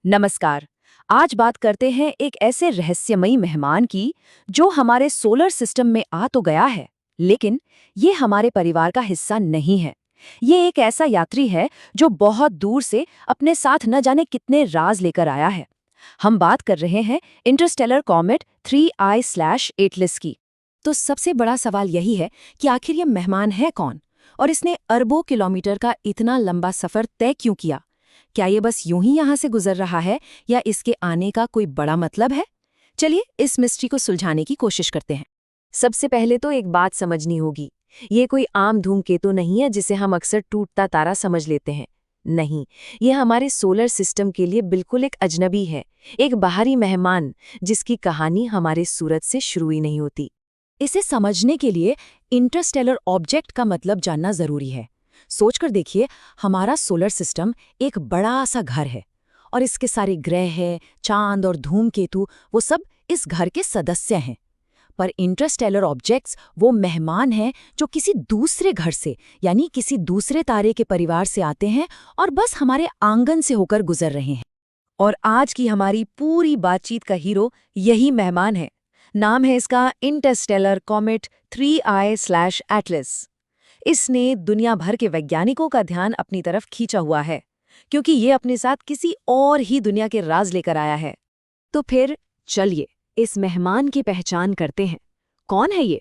नमस्कार। आज बात करते हैं एक ऐसे रहस्यमयी मेहमान की जो हमारे सोलर सिस्टम में आ तो गया है, लेकिन ये हमारे परिवार का हिस्सा नहीं है। ये एक ऐसा यात्री है जो बहुत दूर से अपने साथ न जाने कितने राज लेकर आया है। हम बात कर रहे हैं इंटरस्टेलर कॉमेट 3I/ATLAS की। तो सबसे बड़ा सवाल यही है कि आखिर ये मेहमान है कौन और इसने अरबों किलोमीटर का इतना लंबा सफर तय क्यों किया। क्या ये बस यूं ही यहाँ से गुजर रहा है या इसके आने का कोई बड़ा मतलब है? चलिए इस मिस्ट्री को सुलझाने की कोशिश करते हैं। सबसे पहले तो एक बात समझनी होगी, ये कोई आम धूमकेतु नहीं है जिसे हम अक्सर टूटता तारा समझ लेते हैं। नहीं, ये हमारे सोलर सिस्टम के लिए बिल्कुल एक अजनबी है, एक बाहरी मेहमान जिसकी कहानी हमारे सूरज से शुरू ही नहीं होती। इसे समझने के लिए इंटरस्टेलर ऑब्जेक्ट का मतलब जानना जरूरी है। सोचकर देखिए, हमारा सोलर सिस्टम एक बड़ा सा घर है और इसके सारे ग्रह, चांद और धूमकेतु वो सब इस घर के सदस्य हैं। पर इंटरस्टेलर ऑब्जेक्ट्स वो मेहमान हैं जो किसी दूसरे घर से यानी किसी दूसरे तारे के परिवार से आते हैं और बस हमारे आंगन से होकर गुजर रहे हैं। और आज की हमारी पूरी बातचीत का हीरो यही मेहमान है। नाम है इसका इंटरस्टेलर कॉमेट 3I/ATLAS। इसने दुनिया भर के वैज्ञानिकों का ध्यान अपनी तरफ खींचा हुआ है, क्योंकि ये अपने साथ किसी और ही दुनिया के राज लेकर आया है। तो फिर चलिए इस मेहमान की पहचान करते हैं। कौन है ये,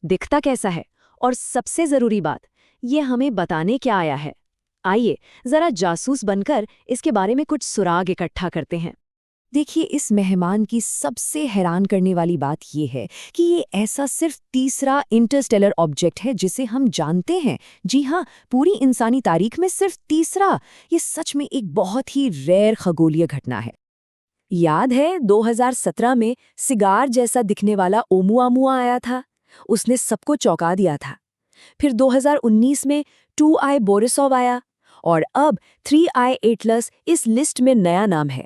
दिखता कैसा है, और सबसे जरूरी बात, ये हमें बताने क्या आया है। आइए जरा जासूस बनकर इसके बारे में कुछ सुराग इकट्ठा करते हैं। देखिए, इस मेहमान की सबसे हैरान करने वाली बात यह है कि ये ऐसा सिर्फ तीसरा इंटरस्टेलर ऑब्जेक्ट है जिसे हम जानते हैं। जी हाँ, पूरी इंसानी तारीख में सिर्फ तीसरा। ये सच में एक बहुत ही रेयर खगोलीय घटना है। याद है 2017 में सिगार जैसा दिखने वाला ओमुआमुआ आया था, उसने सबको चौंका दिया था। फिर 2019 में 2I बोरिसोव आया और अब 3I/ATLAS इस लिस्ट में नया नाम है।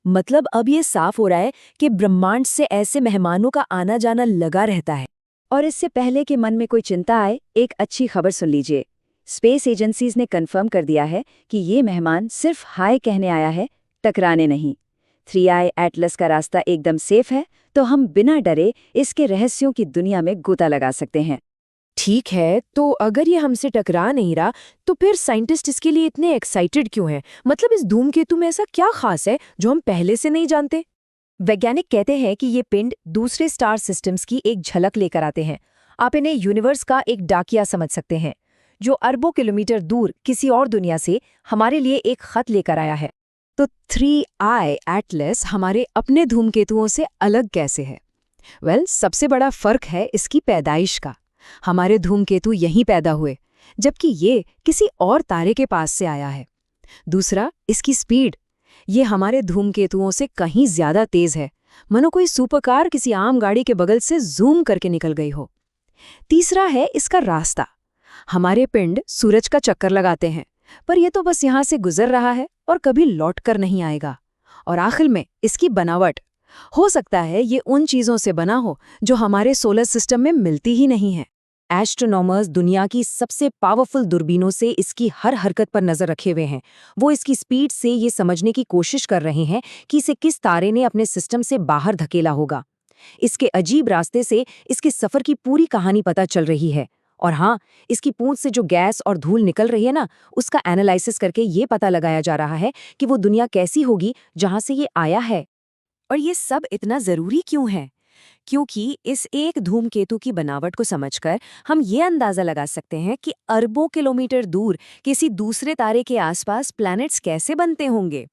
मतलब अब ये साफ हो रहा है कि ब्रह्मांड से ऐसे मेहमानों का आना जाना लगा रहता है। और इससे पहले कि मन में कोई चिंता आए, एक अच्छी खबर सुन लीजिए। स्पेस एजेंसीज ने कंफर्म कर दिया है कि ये मेहमान सिर्फ हाय कहने आया है, टकराने नहीं। 3I/ATLAS का रास्ता एकदम सेफ है, तो हम बिना डरे इसके रहस्यों की दुनिया में गोता लगा सकते हैं। ठीक है, तो अगर ये हमसे टकरा नहीं रहा, तो फिर साइंटिस्ट इसके लिए इतने एक्साइटेड क्यों हैं? मतलब इस धूमकेतु में ऐसा क्या खास है जो हम पहले से नहीं जानते? वैज्ञानिक कहते हैं कि ये पिंड दूसरे स्टार सिस्टम्स की एक झलक लेकर आते हैं। आप इन्हें यूनिवर्स का एक डाकिया समझ सकते हैं, जो अरबों किलोमीटर दूर किसी और दुनिया से हमारे लिए एक खत लेकर आया है। तो 3I/ATLAS हमारे अपने धूमकेतुओं से अलग कैसे है? सबसे बड़ा फर्क है इसकी पैदाइश का। हमारे धूमकेतु यहीं पैदा हुए, जबकि ये किसी और तारे के पास से आया है। दूसरा, इसकी स्पीड। ये हमारे धूमकेतुओं से कहीं ज्यादा तेज है, मानो कोई सुपरकार किसी आम गाड़ी के बगल से जूम करके निकल गई हो। तीसरा है इसका रास्ता। हमारे पिंड सूरज का चक्कर लगाते हैं, पर यह तो बस यहाँ से गुजर रहा है और कभी लौट कर नहीं आएगा। और आखिर में इसकी बनावट। हो सकता है ये उन चीजों से बना हो जो हमारे सोलर सिस्टम में मिलती ही नहीं है। एस्ट्रोनॉमर्स दुनिया की सबसे पावरफुल दूरबीनों से इसकी हर हरकत पर नजर रखे हुए हैं। वो इसकी स्पीड से ये समझने की कोशिश कर रहे हैं कि इसे किस तारे ने अपने सिस्टम से बाहर धकेला होगा। इसके अजीब रास्ते से इसके सफर की पूरी कहानी पता चल रही है। और हाँ, इसकी पूंछ से जो गैस और धूल निकल रही है ना, उसका एनालिसिस करके ये पता लगाया जा रहा है कि वो दुनिया कैसी होगी जहां से ये आया है। और ये सब इतना जरूरी क्यों है? क्योंकि इस एक धूमकेतु की बनावट को समझकर हम ये अंदाजा लगा सकते हैं कि अरबों किलोमीटर दूर किसी दूसरे तारे के आसपास प्लैनेट्स कैसे बनते होंगे।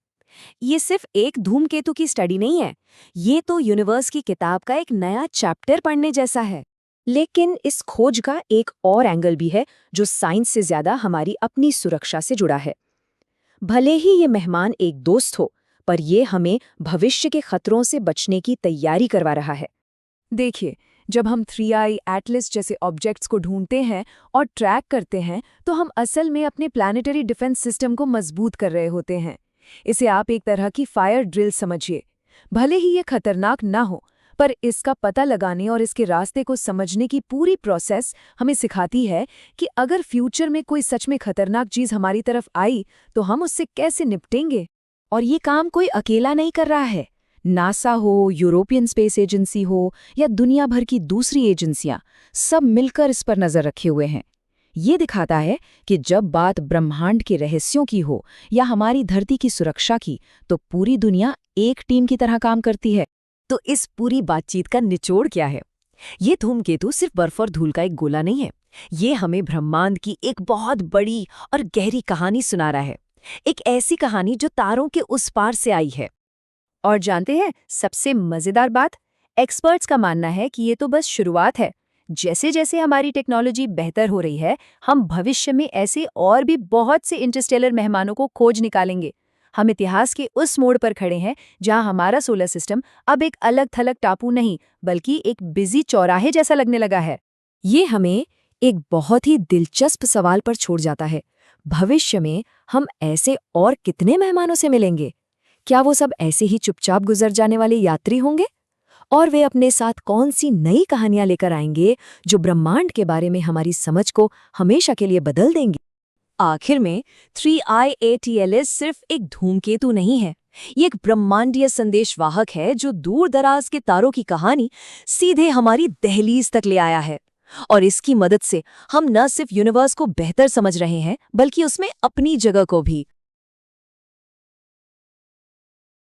ये सिर्फ एक धूमकेतु की स्टडी नहीं है, ये तो यूनिवर्स की किताब का एक नया चैप्टर पढ़ने जैसा है। लेकिन इस खोज का एक और एंगल भी है जो साइंस से ज्यादा हमारी अपनी सुरक्षा से जुड़ा है। भले ही ये मेहमान एक दोस्त हो, पर ये हमें भविष्य के खतरों से बचने की तैयारी करवा रहा है। देखिए, जब हम 3I/ATLAS जैसे ऑब्जेक्ट्स को ढूंढते हैं और ट्रैक करते हैं, तो हम असल में अपने प्लानिटरी डिफेंस सिस्टम को मजबूत कर रहे होते हैं। इसे आप एक तरह की फायर ड्रिल समझिए। भले ही ये खतरनाक ना हो, पर इसका पता लगाने और इसके रास्ते को समझने की पूरी प्रोसेस हमें सिखाती है कि अगर फ्यूचर में कोई सच में खतरनाक चीज हमारी तरफ आई, तो हम उससे कैसे निपटेंगे। और ये काम कोई अकेला नहीं कर रहा है। नासा हो, यूरोपियन स्पेस एजेंसी हो या दुनिया भर की दूसरी एजेंसियां, सब मिलकर इस पर नजर रखे हुए हैं। ये दिखाता है कि जब बात ब्रह्मांड के रहस्यों की हो या हमारी धरती की सुरक्षा की, तो पूरी दुनिया एक टीम की तरह काम करती है। तो इस पूरी बातचीत का निचोड़ क्या है? ये धूमकेतु सिर्फ बर्फ और धूल का एक गोला नहीं है। ये हमें ब्रह्मांड की एक बहुत बड़ी और गहरी कहानी सुना रहा है। एक ऐसी कहानी जो तारों के उस पार से आई है। और जानते हैं सबसे मजेदार बात, एक्सपर्ट्स का मानना है कि ये तो बस शुरुआत है। जैसे जैसे हमारी टेक्नोलॉजी बेहतर हो रही है, हम भविष्य में ऐसे और भी बहुत से इंटरस्टेलर मेहमानों को खोज निकालेंगे। हम इतिहास के उस मोड़ पर खड़े हैं जहां हमारा सोलर सिस्टम अब एक अलग थलग टापू नहीं, बल्कि एक बिजी चौराहे जैसा लगने लगा है। ये हमें एक बहुत ही दिलचस्प सवाल पर छोड़ जाता है। भविष्य में हम ऐसे और कितने मेहमानों से मिलेंगे? क्या वो सब ऐसे ही चुपचाप गुजर जाने वाले यात्री होंगे? और वे अपने साथ कौन सी नई कहानियां लेकर आएंगे जो ब्रह्मांड के बारे में हमारी समझ को हमेशा के लिए बदल देंगी? आखिर में 3IATLS सिर्फ एक धूमकेतु नहीं है। ये एक ब्रह्मांडीय संदेशवाहक है जो दूर दराज के तारों की कहानी सीधे हमारी दहलीज तक ले आया है। और इसकी मदद से हम न सिर्फ यूनिवर्स को बेहतर समझ रहे हैं, बल्कि उसमें अपनी जगह को भी।